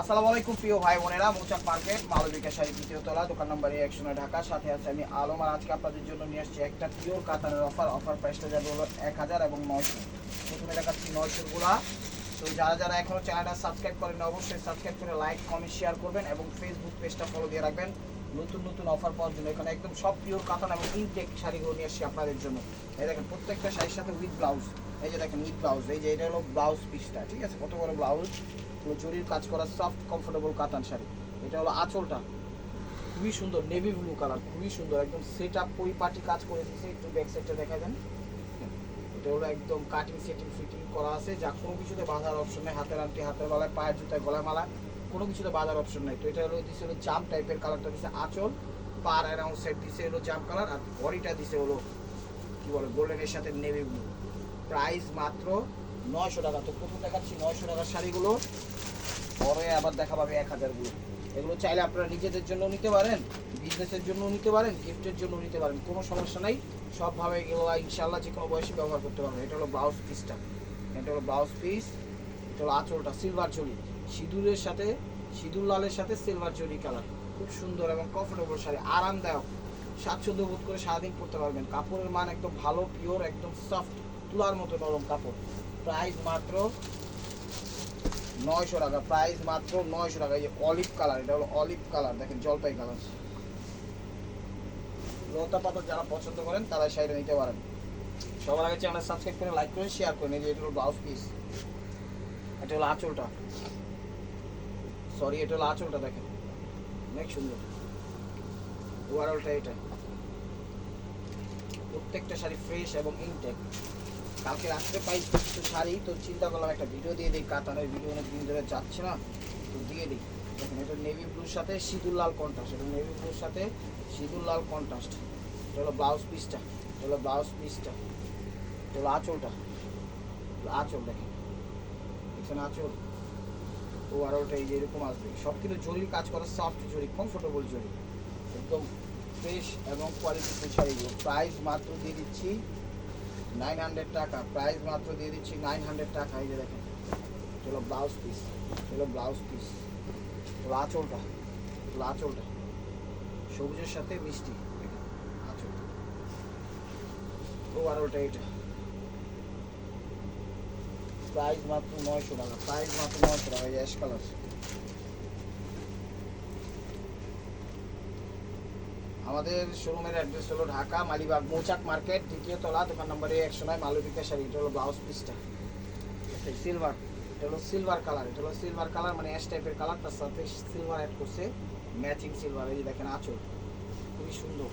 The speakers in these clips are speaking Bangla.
আসসালামু আলাইকুম প্রিয় ভাই বোনেরা, মৌচাক মার্কেট মালবিকা শাড়ি দ্বিতীয় তলা, দোকান নম্বর 109 ঢাকা। সাথে আছে আমি আলম। আর আজকে আপনাদের জন্য নিয়ে আসছি একটা পিওর কাতানের অফার প্রাইসটা যাবে হলো 1000 এবং 900। প্রথমে দেখাচ্ছি 900 গুলা। তো যারা যারা এখনো চ্যানেলটা সাবস্ক্রাইব করেন অবশ্যই সাবস্ক্রাইব করে লাইক কমেন্ট শেয়ার করবেন এবং ফেসবুক পেজটা ফলো দিয়ে রাখবেন নতুন নতুন অফার পাওয়ার জন্য। এখানে একদম সব পিওর কাতান এবং ইনটেক শাড়িগুলো নিয়ে আসছি আপনাদের জন্য। এই দেখেন প্রত্যেকটা শাড়ির সাথে উইথ ব্লাউজ। এই যে দেখেন উইথ ব্লাউজ, এই যে এটা হলো ব্লাউজ পিসটা, ঠিক আছে? কত বড় ব্লাউজ, জরির কাজ করা সফট কমফোর্টেবল কাতান শাড়ি। এটা হলো আঁচলটা, খুবই সুন্দর নেভি ব্লু কালার, খুবই সুন্দর একদম সেট আপ পরিপাটি কাজ করে দিয়েছে। একটু ব্যাক সাইডটা দেখা দেন। এটা হলো একদম কাটিং সেটিং ফিটিং করা আছে, যা কোনো কিছুতে বাঁধার অপশন নেই। হাতের আংটি, হাতের মালায়, পায়ের জুতায়, গলায় মালা, কোনো কিছুতে বাঁধার অপশন নেই। তো এটা হলো দিছে হলো জাম টাইপের কালারটা দিছে আঁচল, পার অ্যারাউন্ড সেট দিছে হলো জাম কালার, আর বডিটা দিছে হলো কি বলে গোল্ডেনের সাথে নেভি ব্লু। প্রাইস মাত্র 900 টাকা। তো প্রথম দেখাচ্ছি 900 টাকার শাড়িগুলো, পরে আবার দেখা পাবে 1000 গুলো। এগুলো চাইলে আপনারা নিজেদের জন্য নিতে পারেন, বিজনেসের জন্য নিতে পারেন, গিফটের জন্য নিতে পারেন, কোনো সমস্যা নাই। সবভাবে এগুলো ইনশাল্লাহ যে কোনো বয়সে ব্যবহার করতে পারবেন। এটা হলো ব্লাউজ পিসটা, এটা হলো ব্লাউজ পিস। এটা হলো আঁচলটা সিলভার জরি, সিঁদুরের সাথে সিঁদুর লালের সাথে সিলভার জরি কালার, খুব সুন্দর এবং কমফোর্টেবল শাড়ি, আরামদায়ক, স্বাচ্ছন্দ্য বোধ করে সারাদিন পরতে পারবেন। কাপড়ের মান একদম ভালো, পিওর, একদম সফট, তুলার মতো নরম কাপড়। প্রাইস মাত্র 900 টাকা, প্রাইস মাত্র 900 টাকা। এই যে অলিভ কালার, এটা হলো অলিভ কালার, দেখেন জলপাই কালার। লতা পাতা যারা পছন্দ করেন তারা শাড়িটা নিতে পারেন। সবার আগে চ্যানেল সাবস্ক্রাইব করে লাইক করে শেয়ার করেন। এই যে এটা হলো ব্লাউজ পিস, এটা হলো আঁচলটা, সরি এটা হলো আঁচলটা, দেখেন অনেক সুন্দর। ওভারঅলটা এটা, প্রত্যেকটা শাড়ি ফ্রেশ এবং ইনটেক। কালকে রাত্রে পাই কিছু শাড়ি, তো চিন্তা করলাম একটা ভিডিও দিয়ে দিই, কাতানের ভিডিও অনেক দিন ধরে যাচ্ছে না, তো দিয়ে দিই। দেখেন এটা নেভি ব্লুর সাথে সিঁদুর লাল কন্ট্রাস্ট, এটা নেভি ব্লুর সাথে সিঁদুর লাল কন্ট্রাস্ট। এটা হলো ব্লাউজ পিসটা, এটা হলো ব্লাউজ পিসটা, এটা হলো আঁচলটা, আঁচল দেখেন, দেখছেন আঁচল। ও আর ওটা এই যে এরকম আসবে, সব কিন্তু জরির কাজ করা, সফট জরি, কমফোর্টেবল জরি, একদম ফ্রেশ এবং কোয়ালিটিফুল শাড়িগুলো। প্রাইস মাত্র দিয়ে দিচ্ছি 900 টাকা, প্রাইস মাত্র দিয়ে দিচ্ছি 900 টাকা। এই যে দেখেন চলো ব্লাউজ পিস, চলো ব্লাউজ পিস, চলো আঁচলটা, চলো আঁচলটা সবুজের সাথে মিষ্টি আঁচল। ও আর ওটা এটা, প্রাইস মাত্র 900 টাকা, প্রাইস মাত্র 900 টাকা। এই যে অ্যাশ কালার, আমাদের শোরুমের অ্যাড্রেস হলো ঢাকা মালিবাগ মৌচাক মার্কেট দ্বিতীয় তলা, দোকান নম্বর 109, মালবিকা শাড়ি। এটা হলো ব্লাউজ পিসটা সিলভার, এটা হলো সিলভার কালার, এটা হলো সিলভার কালার মানে অ্যাশ টাইপের কালার, তার সাথে সিলভার অ্যাড করছে, ম্যাচিং সিলভার। এই যে দেখেন আঁচল, খুবই সুন্দর।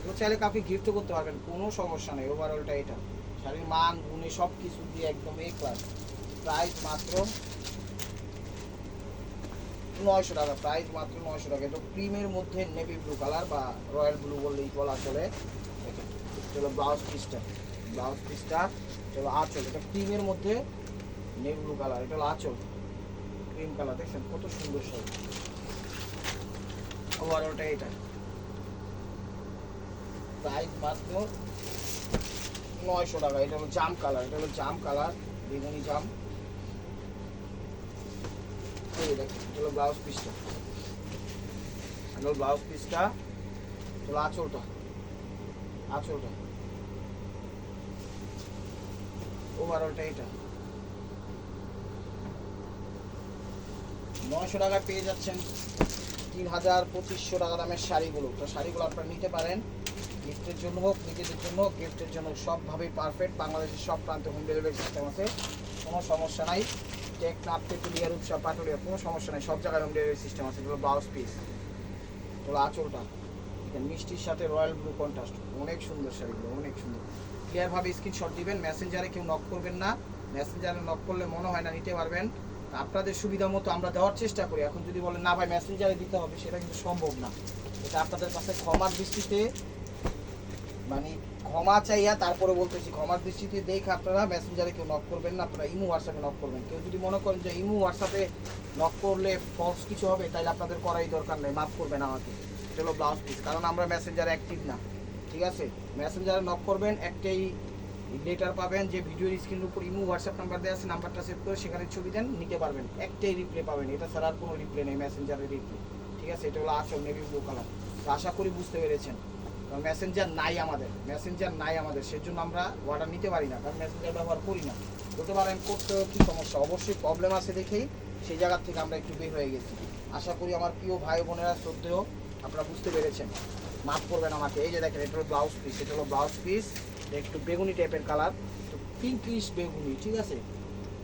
তো চাইলে কাউকে গিফটও করতে পারবেন, কোনো সমস্যা নেই। ওভারঅলটা এটা, শাড়ির মান গুণে সব কিছু দিয়ে একদম এ ক্লাস। প্রাইস মাত্র 900 টাকা, প্রাইস মাত্র 900 টাকা। এটা ক্রিমের মধ্যে নেভি ব্লু কালার বা রয়্যাল ব্লু বললেই বলা চলে। দেখেন এটা হলো ব্লাউজ পিসটা, ব্লাউজ পিসটা, এটা হলো আঁচল, এটা ক্রিমের মধ্যে নেভি ব্লু কালার, এটা হলো আঁচল ক্রিম কালার। দেখছেন কত সুন্দর শাড়ি। ওভারঅলটা এটা, প্রাইস মাত্র 900 টাকা। এটা হলো জাম কালার, এটা হলো জাম কালার, বেগুনি জাম। এই দেখেন এটা হলো ব্লাউজ পিসটা, এটা হলো ব্লাউজ পিসটা, এটা হলো আঁচলটা, আঁচলটা। ওভারঅলটা এটা 900 টাকায় পেয়ে যাচ্ছেন 3200 টাকা দামের শাড়িগুলো। তো শাড়িগুলো আপনারা নিতে পারেন, গিফটের জন্য হোক, নিজেদের জন্য হোক, গিফটের জন্য সবভাবেই পারফেক্ট। বাংলাদেশের সব প্রান্তে হোম ডেলিভারি সিস্টেম আছে, কোনো সমস্যা নাই। টেকনাফ, তেঁতুলিয়া, রূপসা, পাটুলিয়া, কোনো সমস্যা নাই, সব জায়গায় হোম ডেলিভারি সিস্টেম আছে। এগুলো ব্লাউজ পিস, এগুলো আঁচলটা, মিষ্টির সাথে রয়্যাল ব্লু কন্ট্রাস্ট, অনেক সুন্দর শাড়িগুলো, অনেক সুন্দর। ক্লিয়ারভাবে স্ক্রিনশট দিবেন, মেসেঞ্জারে কেউ নক করবেন না, মেসেঞ্জারে নক করলে মনে হয় না নিতে পারবেন। আপনাদের সুবিধা মতো আমরা দেওয়ার চেষ্টা করি। এখন যদি বলেন না ভাই মেসেঞ্জারে দিতে হবে, সেটা কিন্তু সম্ভব না। এটা আপনাদের কাছে ক্ষমার দৃষ্টিতে, মানে ক্ষমা চাইয়া তারপরে বলতেছি, ক্ষমার দৃষ্টিতে দেখে আপনারা মেসেঞ্জারে কেউ নক করবেন না, আপনারা ইমো হোয়াটসঅ্যাপে নক করবেন। কেউ যদি মনে করেন যে ইমো হোয়াটসঅ্যাপে নক করলে ফলস কিছু হবে, তাহলে আপনাদের করাই দরকার নেই, মাফ করবেন আমাকে। এটা হলো ব্লাউজ পিস, কারণ আমরা মেসেঞ্জারে অ্যাক্টিভ না, ঠিক আছে? মেসেঞ্জারে নক করবেন একটাই লেটার পাবেন, যে ভিডিওর স্ক্রিনের উপর ইমো হোয়াটসঅ্যাপ নাম্বার দেওয়া আছে, নাম্বারটা সেভ করে সেখানে ছবি দেন, নিতে পারবেন। একটাই রিপ্লে পাবেন, এটা ছাড়া আর কোনো রিপ্লে নেই, মেসেঞ্জারের রিপ্লে। ঠিক আছে, এটা হলো আঁচল নেভি ব্লু কালার। তো আশা করি বুঝতে পেরেছেন। মেসেঞ্জার নাই আমাদের, সেজন্য আমরা অর্ডার নিতে পারি না, কারণ মেসেঞ্জার ব্যবহার করি না। বলতে পারেন করতেও কী সমস্যা, অবশ্যই প্রবলেম আছে দেখেই সেই জায়গার থেকে আমরা একটু বের হয়ে গেছি। আশা করি আমার প্রিয় ভাই বোনেরা শ্রদ্ধেয় আপনারা বুঝতে পেরেছেন, মাফ করবেন আমাকে। এই যে দেখেন, এটা হলো ব্লাউজ পিস, এটা হলো ব্লাউজ পিস, একটু বেগুনি টাইপের কালার, তো পিঙ্কিশ বেগুনি, ঠিক আছে,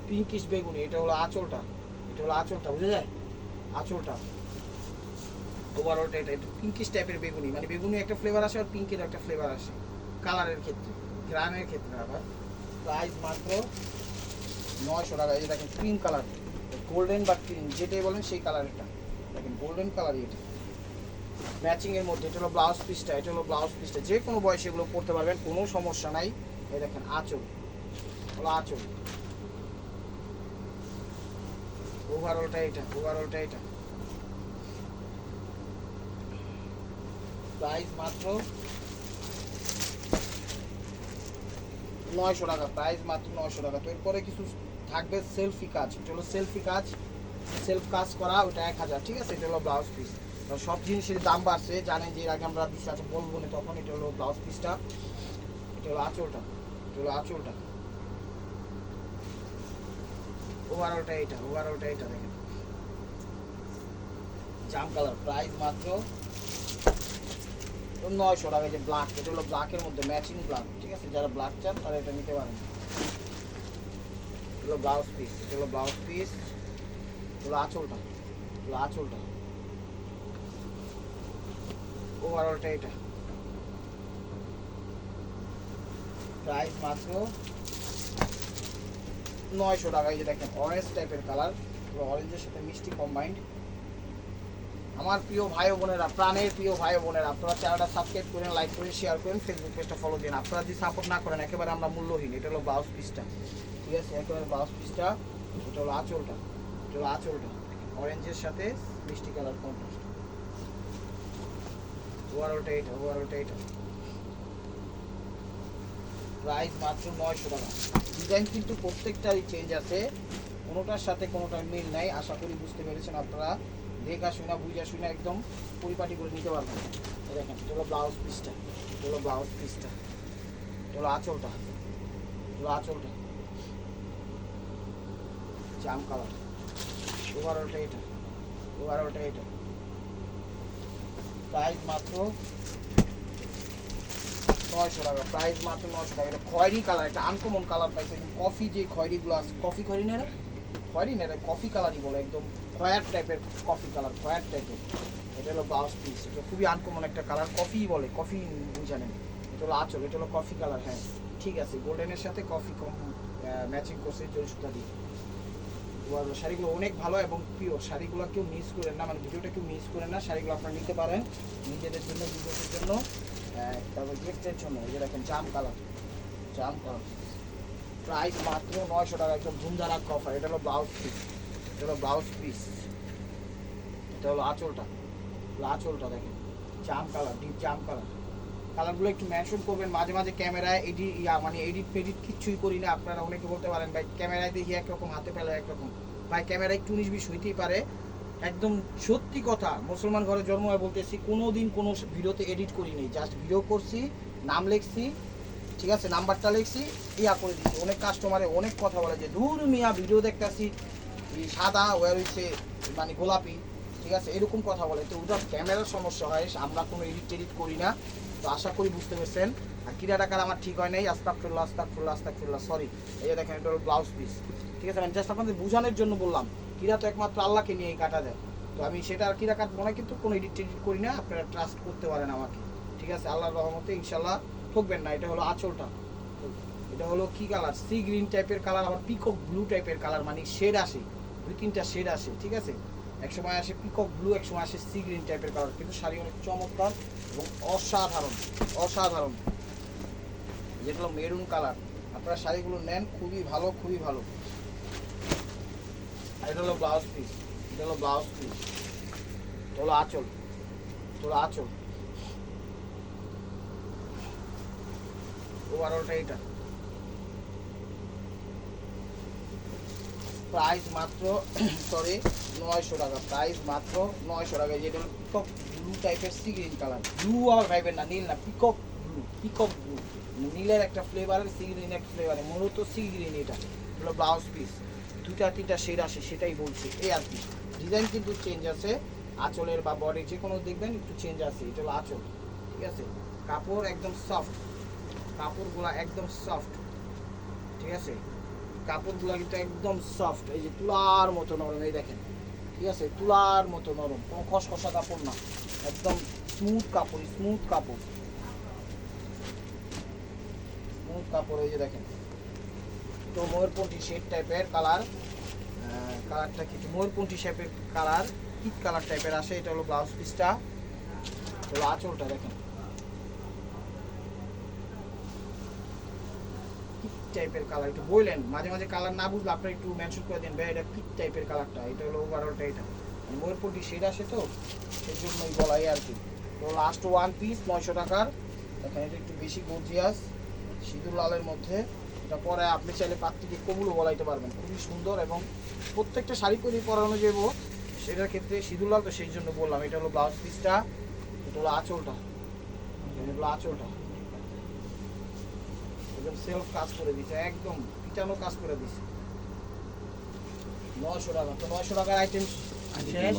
পিঙ্কিশ বেগুনি। এটা হলো আঁচলটা, বুঝে যায় আঁচলটা। ওভারঅলটা এটা একটু পিঙ্কিশ টাইপের বেগুনি, মানে বেগুনি একটা ফ্লেভার আসে আর পিঙ্কের একটা ফ্লেভার আসে কালারের ক্ষেত্রে, গ্রামের ক্ষেত্রে। আবার প্রাইস মাত্র 900 টাকা। এই যে দেখেন ক্রিম কালার, গোল্ডেন বা ক্রিম যেটাই বলেন সেই কালারটা, দেখেন গোল্ডেন কালারই এটা, ম্যাচিংয়ের মধ্যে। এটা হলো ব্লাউজ পিসটা, যে কোনো বয়সে এগুলো পরতে পারবেন, কোনো সমস্যা নাই। এই দেখেন আঁচল, আঁচল। ওভারঅলটা এটা, প্রাইস মাত্র 900 টাকা, প্রাইস মাত্র 900 টাকা। তো এরপরে কিছু থাকবে সেলফি কাজ, এটা হলো সেলফ কাজ করা, ওটা 1000, ঠিক আছে। এটা হলো ব্লাউজ পিস। সব জিনিসের দাম বাড়ছে জানেন, যে এর আগে আমরা দিচ্ছি, আচ্ছা বলবো না তখন। এটা হলো ব্লাউজ পিসটা, এটা হলো আঁচলটা, ওভারঅলটা এটা দেখেন জাম কালার, প্রাইস মাত্র 900 টাকা। যে ব্ল্যাক, এটা হলো ব্ল্যাকের মধ্যে ম্যাচিং ব্ল্যাক, ঠিক আছে। যারা ব্ল্যাক চান তারা এটা নিতে পারেন। এটা হলো ব্লাউজ পিস, আঁচলটা, ওভারঅলটা এটা, প্রাইস মাত্র 900 টাকা। এই যে দেখেন অরেঞ্জ টাইপের কালার, অরেঞ্জের সাথে মিষ্টি কম্বাইন্ড। আমার প্রিয় ভাই বোনেরা, প্রাণের প্রিয় ভাই বোনেরা, আপনারা চ্যানেলটা সাবস্ক্রাইব করেন, লাইক করেন, শেয়ার করেন, ফেসবুক পেজটা ফলো দিন। আপনারা যদি সাপোর্ট না করেন একেবারে আমরা মূল্যহীন। এটা হলো ব্লাউজ পিসটা, ঠিক আছে, একেবারে ব্লাউজ পিসটা। এটা হলো আঁচলটা, অরেঞ্জের সাথে মিষ্টি কালার কন্ট্রাস্ট। ওভারঅলটা এটা, প্রাইস মাত্র 900 টাকা। ডিজাইন কিন্তু প্রত্যেকটারই চেঞ্জ আছে, কোনোটার সাথে কোনোটার মিল নাই। আশা করি বুঝতে পেরেছেন আপনারা, দেখা শুনা বুঝা শুনা একদম পরিপাটি করে নিতে পারবেন। দেখেন এটা হলো ব্লাউজ পিসটা, এটা হলো আঁচলটা, জাম কালার। ওভারঅলটা এটা, প্রাইস মাত্র 900 টাকা, প্রাইস মাত্র 900 টাকা। এটা খয়েরি কালার, একটা আনকমন কালার পাইছে, কফি যে খয়েরিগুলো আছে, কফি কফি কালারই বলে, একদম খয়ের টাইপের কফি কালার, এটা হলো ব্লাউজ পিস। এটা খুবই আনকমন একটা কালার, কফি বলে, কফি বুঝানেন। এটা হলো আঁচল, এটা হলো কফি কালার, হ্যাঁ ঠিক আছে, গোল্ডেনের সাথে কফি ম্যাচিং করছে জল সুতা দিয়ে। শাড়িগুলো অনেক ভালো এবং পিওর, শাড়িগুলো কেউ মিস করেন না, মানে ভিডিওটা কেউ মিস করেন না। শাড়িগুলো আপনারা নিতে পারেন নিজেদের জন্য, বিজনেসের জন্য, তারপর গিফটের জন্য। এই যে দেখেন জাম কালার, প্রাইস মাত্র 900 টাকা, একদম ধুমধারাক অফার। এটা হলো ব্লাউজ পিস, এটা হলো আঁচলটা দেখেন জাম কালার, ডিপ জাম কালার। কালারগুলো একটু মেনশন করবেন মাঝে মাঝে। ক্যামেরায় এডিট ফেডিট কিচ্ছুই করি না। আপনারা অনেকে বলতে পারেন ভাই ক্যামেরায় দেখি একরকম, হাতে পেলে একরকম। ভাই ক্যামেরায় একটু 19-20 হইতেই পারে, একদম সত্যি কথা। মুসলমান ঘরে জন্ম হয়ে বলতেছি, কোনো দিন কোনো ভিডিওতে এডিট করিনি, জাস্ট ভিডিও করছি, নাম লিখছি, ঠিক আছে, নাম্বারটা লিখছি, করে দিচ্ছি। অনেক কাস্টমারে অনেক কথা বলে যে ধুর মিয়া ভিডিও দেখতেছি সাদা ওয়ার হচ্ছে মানে গোলাপি, ঠিক আছে, এরকম কথা বলে। তো ওটা ক্যামেরার সমস্যা হয়, আমরা কোনো এডিট করি না। তো আশা করি বুঝতে পেরেছেন। আর কিরা টাকার আমার ঠিক হয় নাই, আস্তাগফিরুল্লাহ, সরি। এই যে দেখেন এটা হলো ব্লাউজ পিস, ঠিক আছে। আমি জাস্ট আপনাদের বোঝানোর জন্য বললাম, কিরা তো একমাত্র আল্লাহকে নিয়েই কাটা যায়। তো আমি সেটা আর কিরা কাটবো না, কিন্তু কোনো এডিট করি না, আপনারা ট্রাস্ট করতে পারেন আমাকে, ঠিক আছে, আল্লাহর রহমতে ইনশাল্লাহ ঠকবেন না। এটা হলো আঁচলটা, এটা হলো কি কালার, সি গ্রিন টাইপের কালার, আবার পিকক ব্লু টাইপের কালার, মানে শেড আসে, 2-3টা শেড আসে, ঠিক আছে। এক সময় আসে পিকক ব্লু, এক সময় আসে সি গ্রিন টাইপের কালার, কিন্তু শাড়ি অনেক চমৎকার এবং অসাধারণ। যেগুলো মেরুন কালার, আপনারা শাড়িগুলো নেন, খুবই ভালো। এটা হলো ব্লাউজ পিস, এটা হলো আঁচল, ওভারঅলটা এটা, প্রাইস মাত্র সরি 900 টাকা, প্রাইস মাত্র 900 টাকা। যেটা হলো পিকক ব্লু টাইপের সি গ্রিন কালার, ব্লু আর ভাইবেন না, নীল না, পিকক ব্লু, পিকক ব্লু, নীলের একটা ফ্লেভারের সি গ্রিন একটা ফ্লেভারে, মূলত সি গ্রিন। এটা হলো ব্লাউজ পিস, দুটা তিনটা শেড আসে সেটাই বলছি, এই আর কি। ডিজাইন কিন্তু চেঞ্জ আছে, আঁচলের বা বডি যে কোনো দেখবেন একটু চেঞ্জ আছে। এটা হলো আঁচল, ঠিক আছে। কাপড় একদম সফট, কাপড়গুলো একদম সফট, ঠিক আছে। কাপড়গুলো কিন্তু একদম সফট, এই যে তুলার মতো নরম, এই দেখেন, ঠিক আছে, তুলার মতো নরম, কোনো খসখসা কাপড় না, একদম স্মুথ কাপড়, স্মুথ কাপড়, স্মুথ কাপড়। এই যে দেখেন, তো ময়ূরপন্থী শেড টাইপের কালার, কালারটা কি ময়ূরপন্থী শেপের কালার, পিট কালার টাইপের আসে। এটা হলো ব্লাউজ পিসটা, হলো আঁচলটা দেখেন টাইপের কালার। একটু বললেন মাঝে মাঝে কালার না বুঝলে আপনারা একটু মেনশন করে দেন ভাই এটা পিট টাইপের কালারটা। এটা হলো ওভারঅলটা, এটা ময়ূরপন্থী শেড আসে তো সেই জন্যই বলাই আর কি। তো লাস্ট ওয়ান পিস 900 টাকার, দেখেন এটা একটু বেশি গর্জিয়াস সিঁদুর লালের মধ্যে। এটা পরে আপনি চাইলে পাত্রীকে কবুলও বলাইতে পারবেন, খুবই সুন্দর এবং প্রত্যেকটা শাড়ি করে পরানো যাব সেটার ক্ষেত্রে সিঁদুর লাল, তো সেই জন্য বললাম। এটা হলো ব্লাউজ পিসটা, এটা হলো আঁচলটা, এটা হলো আঁচলটা, একদম সেলফ কাজ করে দিছে, একদম পিটানো কাজ করে দিছে। 900 টাকা। তো 900 টাকার আইটেম শেষ,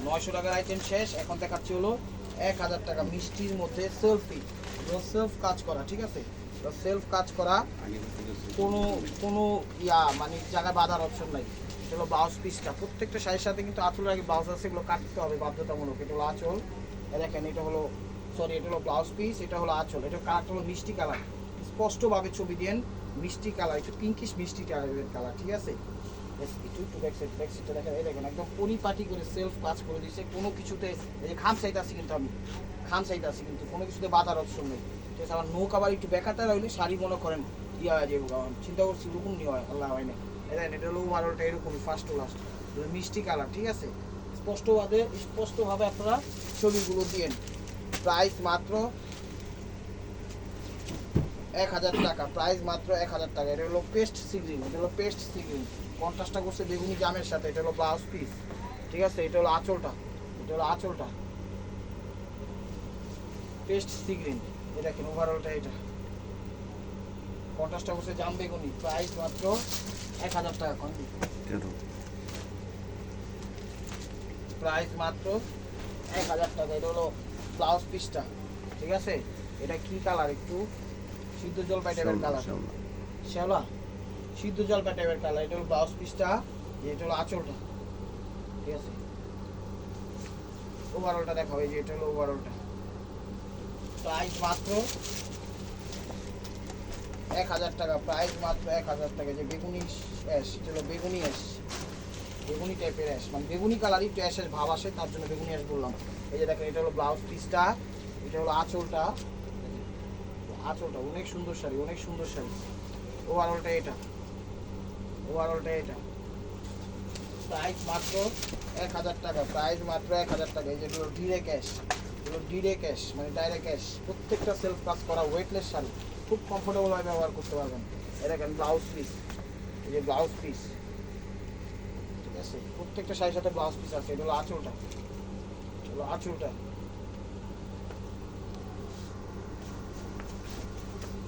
900 টাকার আইটেম শেষ। এখন দেখাচ্ছি হলো 1000 টাকা মিষ্টির মধ্যে সেলফি, সেলফ কাজ করা, ঠিক আছে। সেলফ কাজ করা, কোনো কোনো মানে জায়গায় বাঁধার অপশন নাই। এটা হলো ব্লাউজ পিসটা, প্রত্যেকটা শাড়ির সাথে কিন্তু আঁচলের আগে ব্লাউজ আছে, এগুলো কাটতে হবে বাধ্যতামূলক। এটা হলো আঁচল, দেখেন এটা হলো সরি এটা হলো ব্লাউজ পিস, এটা হলো আঁচল। এটা কালারটা হলো মিষ্টি কালার, স্পষ্টভাবে ছবি দেন, মিষ্টি কালার, একটু পিঙ্কিশ মিষ্টি টাইপের কালার, ঠিক আছে। একটু একটু ব্যাক সাইডটা দেখেন, এই দেখেন একদম পরিপাটি করে সেলফ কাজ করে দিচ্ছে, কোনো কিছুতে এই যে খাম সাইড আছে কিন্তু, আমি খাম সাইড আছে কিন্তু কোনো কিছুতে বাধার অপশন নেই, ঠিক আছে। আমার নৌকা আবার একটু বেকাতে রইলে শাড়ি মনে করেন ইয়ে হয়ে যাবো, কারণ চিন্তা করছি এরকম নিয়ে হয়, আল্লাহ হয় না। এটা হলো ওভারঅলটা এরকমই ফার্স্ট টু লাস্ট মিষ্টি কালার, ঠিক আছে। স্পষ্টভাবে আপনারা ছবিগুলো দিয়েন। প্রাইস মাত্র 1000 টাকা, প্রাইস মাত্র 1000 টাকা। এটা হলো পেস্ট সি গ্রিন, এটা হলো পেস্ট সি গ্রিন, কন্ট্রাস্টটা করছে বেগুনি জামের সাথে। এটা হলো ব্লাউজ পিস, ঠিক আছে। এটা হলো আঁচলটা, এটা হলো আঁচলটা, পেস্ট সি গ্রিন। এটা দেখেন ওভারঅলটা, এটা কন্ট্রাস্টটা করছে জাম বেগুনি। প্রাইস মাত্র 1000 টাকা, প্রাইস মাত্র 1000 টাকা। এটা হলো ব্লাউজ পিসটা, ঠিক আছে। এটা কি কালার, একটু সিদ্ধ জলপাই টাইপের কালার, শ্যাওলা সিদ্ধ জলপাই টাইপের কালার। এটা হলো ব্লাউজ পিসটা, এটা হলো আঁচলটা, ঠিক আছে। ওভারঅলটা দেখাবো, এই যে এটা হলো ওভারঅলটা। প্রাইস মাত্র 1000 টাকা, প্রাইস মাত্র 1000 টাকা। যে বেগুনি অ্যাশ, এটা হলো বেগুনি অ্যাশ, বেগুনি টাইপের অ্যাশ, মানে বেগুনি কালারই একটু অ্যাশের ভাব আসে, তার জন্য বেগুনি অ্যাশ বললাম। এই যে দেখেন এটা হলো ব্লাউজ পিসটা, এটা হলো আঁচলটা, আঁচলটা অনেক সুন্দর শাড়ি, অনেক সুন্দর শাড়ি। ওভারঅলটা এটা, ওভারঅলটা এটা। প্রাইস মাত্র 1000 টাকা, প্রাইস মাত্র 1000 টাকা। এই যেগুলো ডিরেক্ট ক্যাশ, এগুলো ডিরেক্ট ক্যাশ মানে ডাইরেক্ট ক্যাশ, প্রত্যেকটা সেলফ কাজ করা ওয়েটলেস শাড়ি, খুব কমফোর্টেবলভাবে ব্যবহার করতে পারবেন। এটা দেখেন ব্লাউজ পিস, এই যে ব্লাউজ পিস, ঠিক আছে। প্রত্যেকটা শাড়ির সাথে ব্লাউজ পিস আছে। এটা হলো আঁচলটা, হলো আঁচলটা,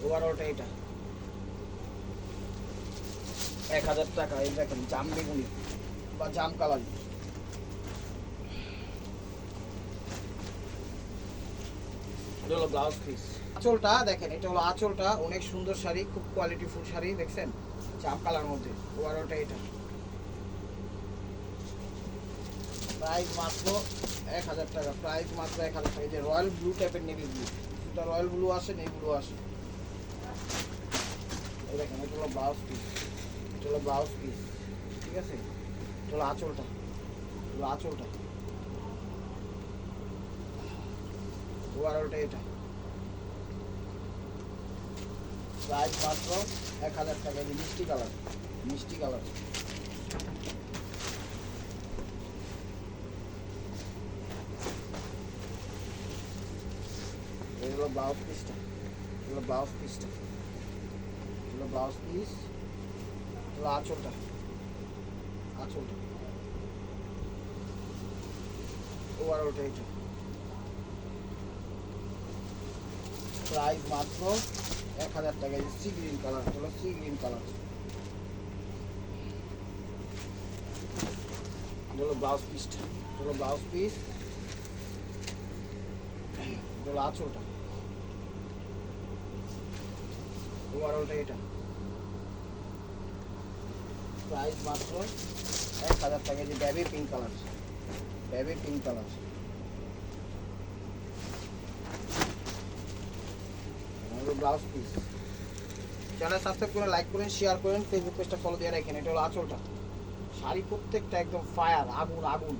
ওভারঅলটা এটা। 1000 টাকা। এই দেখেন জাম বেগুনি বা জাম কালার, এটা হলো ব্লাউজ পিস। আঁচলটা দেখেন, এটা হলো আঁচলটা, অনেক সুন্দর শাড়ি, খুব কোয়ালিটি ফুল শাড়ি, দেখছেন জাম কালার মধ্যে। ওভারঅলটা এটা। প্রাইস মাত্র 1000 টাকা, প্রাইস মাত্র 1000 টাকা। এই যে রয়্যাল ব্লু টাইপের নেভি ব্লু, এটা রয়্যাল ব্লু আসে, নেভি ব্লু আসে। এই দেখেন এটা হলো ব্লাউজ পিস, এটা হলো ব্লাউজ পিস, ঠিক আছে। এটা হলো আঁচলটা, এটা হলো আঁচলটা, ওভারঅলটা এটা। প্রাইস মাত্র 1000 টাকা। এই মিষ্টি কালার, মিষ্টি কালার, এগুলো ব্লাউজ পিসটা, এগুলো ব্লাউজ পিসটা, এগুলো ব্লাউজ পিস, হলো আঁচলটা, আঁচলটা ওভারঅলটা এটা। প্রাইস মাত্র 1000 টাকা। এই সি গ্রিন কালার, হলো সি গ্রিন কালার, হলো ব্লাউজ পিসটা, হলো ব্লাউজ পিস, হলো আঁচলটা, ওভারঅলটা এটা। প্রাইস মাত্র 1000 টাকা। যে baby pink colour, baby pink colour, blouse piece. Channel subscribe করে লাইক করেন, শেয়ার করেন, ফেসবুক পেজটা ফলো দিয়ে রাখেন। এটা হলো আঁচলটা। শাড়ি প্রত্যেকটা একদম ফায়ার, আগুন আগুন,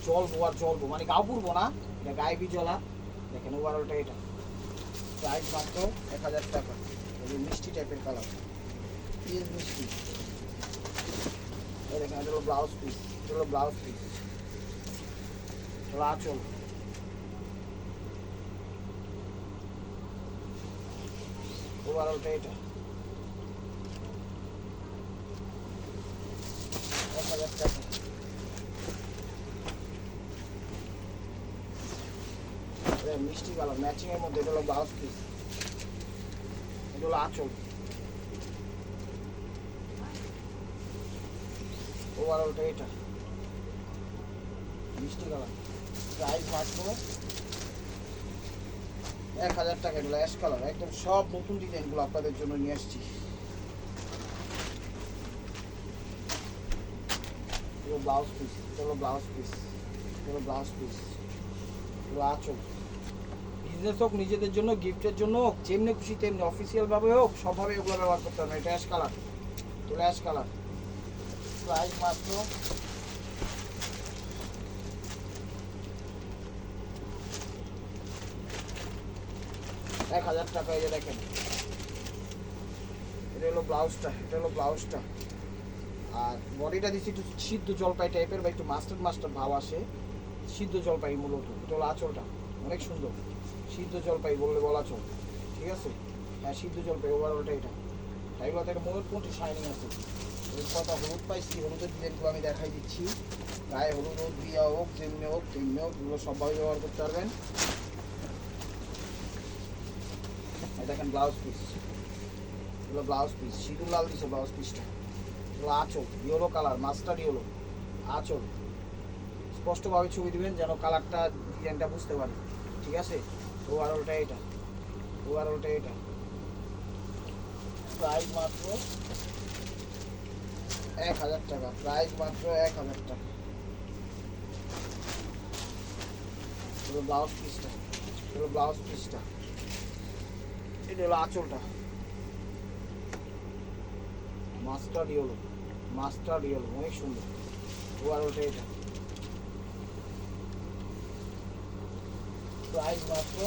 জ্বলবো আর জ্বলবো, মানে গাও পুরবো না, এটা গায়ে বি জ্বলা। দেখেন ওভারঅলটা এটা। প্রাইস মাত্র 1000 টাকা। এই মিষ্টি টাইপের কালার, পিস মিষ্টি। এই দেখেন এটা হলো ব্লাউজ পিস, এটা হলো ব্লাউজ পিস, হলো আঁচল। ওভারঅলটা এটা। 1000 টাকা। মিষ্টি কালার ম্যাচিং এর মধ্যে, এটা হলো ব্লাউজ পিস, এটা হলো আঁচল। ওভারঅলটা এটা, মিষ্টি কালার। প্রাইস মাত্র 1000 টাকা। এগুলো অ্যাশ কালার, একদম সব নতুন ডিজাইনগুলো আপনাদের জন্য নিয়ে আসছি। এগুলো ব্লাউজ পিস, এগুলো ব্লাউজ পিস, এগুলো ব্লাউজ পিস, এগুলো আঁচল। বিজনেস হোক, নিজেদের জন্য, গিফটের জন্য হোক, যেমনি খুশি তেমনি, অফিসিয়ালভাবে হোক, সবভাবে এগুলো ব্যবহার করতে হবে। এটা অ্যাশ কালার, এগুলো অ্যাশ কালার। প্রাইস মাত্র 1000 টাকা। এই যে দেখেন, এটা হলো ব্লাউজটা, এটা হলো ব্লাউজটা। আর বডিটা দিচ্ছি একটু সিদ্ধ জলপাই টাইপের, বা একটু মাস্টার্ড মাস্টার্ড ভাব আসে, সিদ্ধ জলপাই মূলত। এটা হলো আঁচলটা, অনেক সুন্দর, সিদ্ধ জলপাই বললে বলা চল, ঠিক আছে? হ্যাঁ, সিদ্ধ জলপাই। ওভারঅলটা এটা। টাইগুলোতে একটা মোটামুটি শাইনিং আছে। এর কথা হলুদ পাইছি, হলুদের ডিজাইনগুলো আমি দেখাই দিচ্ছি। গায়ে হলুদ হোক, দিয়া হোক, যেমনি হোক তেমনি হোক, এগুলো সবভাবে ব্যবহার করতে পারবেন। দেখেন ব্লাউজ পিস, এগুলো ব্লাউজ পিস, সিঁদুর লাল দিছে ব্লাউজ পিসটা। এগুলো আঁচল, ইয়েলো কালার, মাস্টার্ড ইয়েলো, আঁচল। স্পষ্টভাবে ছবি দিবেন যেন কালারটা, ডিজাইনটা বুঝতে পারেন, ঠিক আছে? ওভারঅলটা এটা, ওভারঅলটা এটা। প্রাইস মাত্র 1000 টাকা। প্রাইস মাত্র 1000 টাকা। এগুলো ব্লাউজ পিসটা, এগুলো ব্লাউজ পিসটা, এটা হলো আঁচলটা, মাস্টার্ড ইয়েলো, মাস্টার্ড ইয়েলো, অনেক সুন্দর। ওভারঅলটা এটা। প্রাইস মাত্র,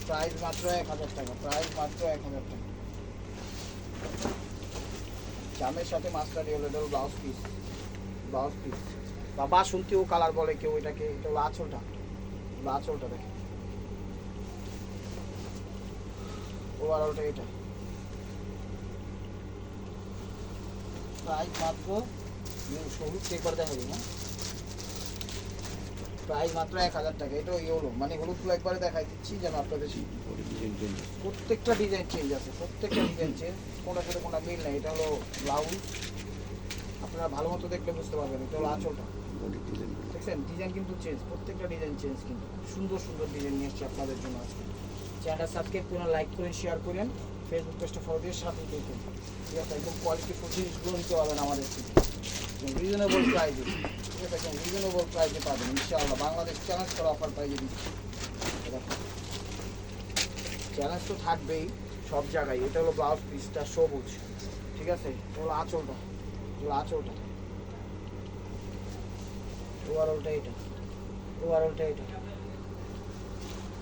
প্রাইস মাত্র 1000 টাকা। প্রাইস মাত্র 1000 টাকা। জামের সাথে মাস্টার্ড ইয়েলো, এটা হলো ব্লাউজ পিস, ব্লাউজ পিস বা বাসন্তীও কালার বলে কেউ এটাকে। এটা হলো আঁচলটা, আঁচলটা দেখেন। ওভারঅলটা এটা। প্রাইস মাত্র, হলুদ চেক করে দেখা যায় না, প্রাইস মাত্র 1000 টাকা। এটাও ইয়েলো, মানে হলুদগুলো একবারে দেখাই দিচ্ছি যেন আপনাদের প্রত্যেকটা ডিজাইন চেঞ্জ আছে, প্রত্যেকটা ডিজাইন চেঞ্জ, কোনটার সাথে কোনটা মিল নেই। এটা হলো ব্লাউজ, আপনারা ভালো মতো দেখলে বুঝতে পারবেন। এটা হলো আঁচলটা, দেখছেন? ডিজাইন কিন্তু চেঞ্জ, প্রত্যেকটা ডিজাইন চেঞ্জ, কিন্তু সুন্দর সুন্দর ডিজাইন নিয়ে এসেছি আপনাদের জন্য আজকে। চ্যানেলটা সাবস্ক্রাইব করেন, লাইক করেন, শেয়ার করেন, ফেসবুক পেজটা ফলো দিয়ে সাথে দেখুন, ঠিক আছে? একদম কোয়ালিটিফুল জিনিসগুলো নিতে পারবেন আমাদের থেকে, রিজনেবল প্রাইসে, ঠিক আছে? একদম রিজনেবল প্রাইসে পাবেন ইনশাআল্লাহ। বাংলাদেশ চ্যালেঞ্জ করা অফার প্রাইসে দিচ্ছি। দেখো, চ্যালেঞ্জ তো থাকবেই সব জায়গায়। এটা হলো ব্লাউজ পিসটা সবুজ, ঠিক আছে? এটা হলো আঁচলটা, এটা হলো আঁচলটা। ওভারঅলটা এটা, ওভারঅলটা এটা।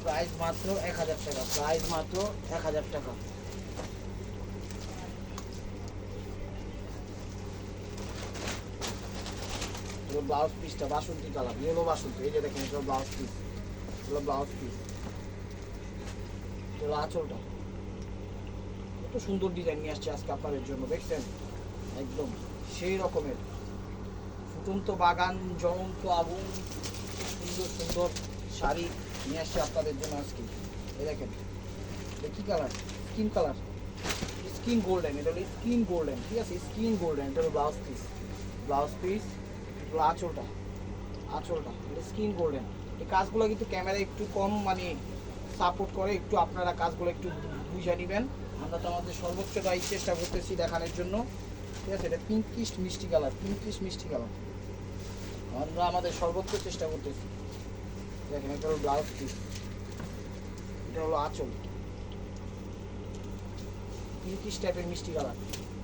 প্রাইস মাত্র 1000 টাকা। প্রাইস মাত্র 1000 টাকা। ব্লাউজ পিসটা বাসন্তী কালার, ইয়েলো বাসন্তী। এই যে দেখেন, এটা ব্লাউজ পিস, এগুলো ব্লাউজ পিস, এগুলো আঁচলটা, সুন্দর ডিজাইন নিয়ে আসছে আজকে আপনাদের জন্য, দেখছেন একদম সেই রকমের ফুটন্ত বাগান, জ্বলন্ত আগুন, সুন্দর সুন্দর শাড়ি নিয়ে আসছে আপনাদের জন্য আজকে। এই দেখেন এটা কী colour, skin colour, skin golden, এটা হলো স্কিন গোল্ডেন, ঠিক আছে স্কিন গোল্ডেন। এটা হলো ব্লাউজ পিস, ব্লাউজ পিস, এগুলো আঁচলটা, আঁচলটা এটা স্কিন গোল্ডেন। এই কাজগুলো কিন্তু ক্যামেরা একটু কম মানে সাপোর্ট করে, একটু আপনারা কাজগুলো একটু বুঝে নেবেন। আমরা তো আমাদের সর্বোচ্চটাই চেষ্টা করতেছি দেখানোর জন্য, ঠিক আছে। এটা পিঙ্কিশ মিষ্টি কালার, পিঙ্কিশ মিষ্টি কালার, আমরা আমাদের সর্বোচ্চ চেষ্টা করতেছি। দেখেন এটা হলো ব্লাউজ পিস, এটা হলো আঁচল, পিঙ্কিশ টাইপের মিষ্টি কালার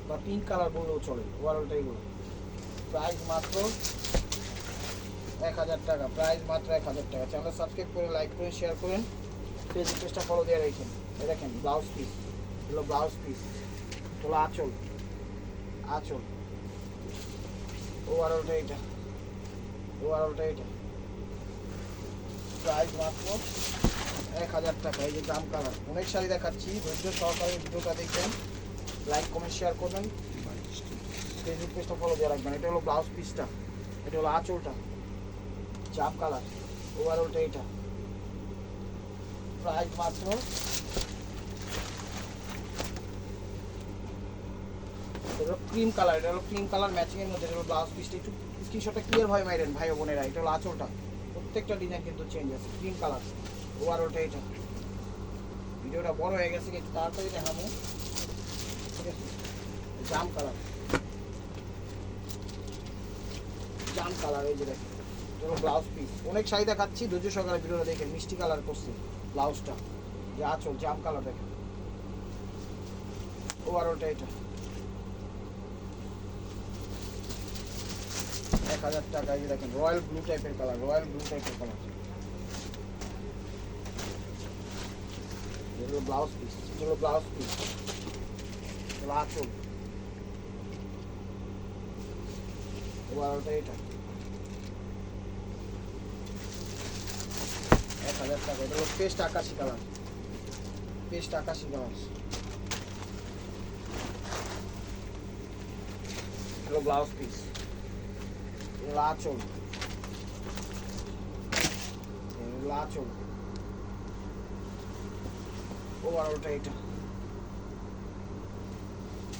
বা পিঙ্ক কালার বললেও চলে, ওভারঅলটা এগুলো। প্রাইস মাত্র 1000 টাকা, প্রাইস মাত্র 1000 টাকা। চ্যানেল সাবস্ক্রাইব করে লাইক করে শেয়ার করেন, ফেসবুক পেজটা ফলো দিয়ে রাখেন। এই দেখেন ব্লাউজ পিস, এগুলো ব্লাউজ পিস, এগুলো আঁচল, আঁচল, ওভারঅলটা এটা, ওভারঅলটা এটা। প্রাইস মাত্র 1000 টাকা। এই যে দাম কালার, অনেক শাড়ি দেখাচ্ছি, ধৈর্য সহকারে ভিডিওটা দেখবেন, লাইক কমেন্ট শেয়ার করবেন, ফেসবুক পেজটা ফলো দিয়ে রাখবেন। এটা হলো ব্লাউজ পিসটা, এটা হলো আঁচলটা, জাম কালার, ওভারঅলটা এটা। প্রাইস মাত্র এটা ক্রিম কালার, এটা হলো ক্রিম কালার ম্যাচিংয়ের মধ্যে। এটা হলো ব্লাউজ পিসটা, একটু স্ক্রিনশটটা ক্লিয়ার ভাবে মাইরেন ভাই ও বোনেরা। এটা হলো আঁচলটা, প্রত্যেকটা ডিজাইন কিন্তু চেঞ্জ আছে, ক্রিম কালার, ওভারঅলটা এটা। ভিডিওটা বড় হয়ে গেছে, একটু তাড়াতাড়ি দেখাবো, ঠিক আছে। জাম কালার, জাম কালার, এই যে দেখেন এটা হলো ব্লাউজ পিস। অনেক শাড়ি দেখাচ্ছি, ধৈর্য সহকারে ভিডিওটা দেখেন। মিষ্টি কালার করছে ব্লাউজটা, যে আঁচল জাম কালার দেখেন, ওভারঅলটা এটা। 1000 টাকা। এই যে দেখেন রয়্যাল ব্লু টাইপের কালার, রয়্যাল ব্লু টাইপের কালার, এগুলো ব্লাউজ পিস, এগুলো ব্লাউজ পিস, এগুলো আঁচল, ওভারঅলটা এটা। 1000 টাকা। এটা হলো পেস্ট আকাশি কালার, পেস্ট আকাশি কালার, এগুলো ব্লাউজ পিস, এগুলো আঁচল, এগুলো আঁচল, ওভারঅলটা এটা।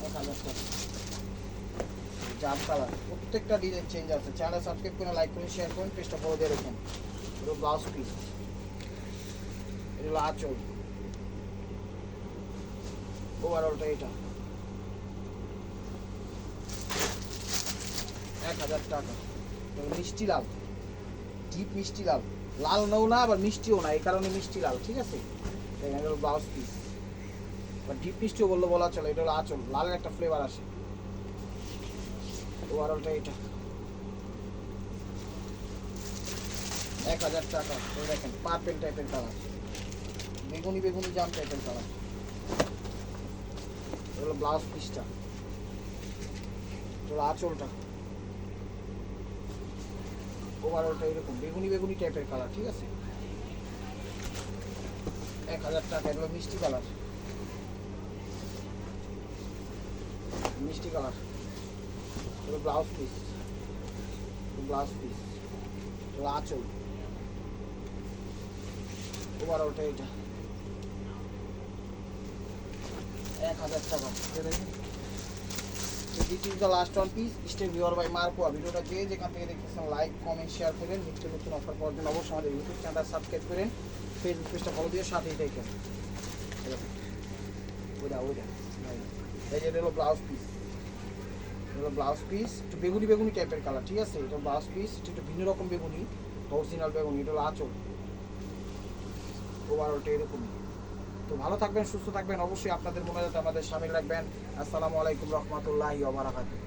1000 টাকা। জাম কালার, প্রত্যেকটা ডিজাইন চেঞ্জ আছে। চ্যানেল সাবস্ক্রাইব করে লাইক করে শেয়ার করুন, পেজটা ফলো দিয়ে রাখুন। এগুলো ব্লাউজ পিস, এগুলো আঁচল, ওভারঅলটা এটা। 1000 টাকা। মিষ্টি লাল, ডিপ মিষ্টি লাল, লাল নও না আবার মিষ্টিও না, এই কারণে মিষ্টি লাল, ঠিক আছে। দেখেন এটা হলো ব্লাউজ পিস, বা ডিপ মিষ্টিও বললে বলা চলে। এটা হলো আঁচল, লালের একটা ফ্লেভার আসে, ওভারঅলটা এটা। 1000 টাকা। দেখেন পার্পেল টাইপের কালার, বেগুনি বেগুনি জাম টাইপের কালার, এগুলো ব্লাউজ পিসটা, এগুলো আঁচলটা, ওভারঅলটা এরকম বেগুনি বেগুনি টাইপের কালার, ঠিক আছে। 1000 টাকা। এগুলো মিষ্টি কালার, মিষ্টি কালার, এগুলো ব্লাউজ পিস, ব্লাউজ পিস, এগুলো আঁচল, ওভারঅলটা এটা। 1000 টাকা। This is the last one piece, stay viewer bye মার্কোয়া। ভিডিওটা যে যেখান থেকে দেখতেছেন লাইক কমেন্ট শেয়ার করেন, নিত্য নতুন অফার পাওয়ার জন্য অবশ্যই আমাদের ইউটিউব চ্যানেলটা সাবস্ক্রাইব করেন, ফেসবুক পেজটা ফলো দিয়ে সাথেই দেখেন। ওইটা ওইটা এই যে এটা হলো ব্লাউজ পিস, এটা হলো ব্লাউজ পিস, একটু বেগুনি বেগুনি টাইপের কালার, ঠিক আছে। এটা ব্লাউজ পিস, এটা একটু ভিন্ন রকম বেগুনি, অরিজিনাল বেগুনি। এটা হলো আঁচল, ওভারঅলটা এরকমই। তো ভালো থাকবেন, সুস্থ থাকবেন, অবশ্যই আপনাদের মনে যাতে আমাদের সামিল রাখবেন। আসসালামু আলাইকুম রহমতুল্লাহি ওয়া বারাকাতুহু।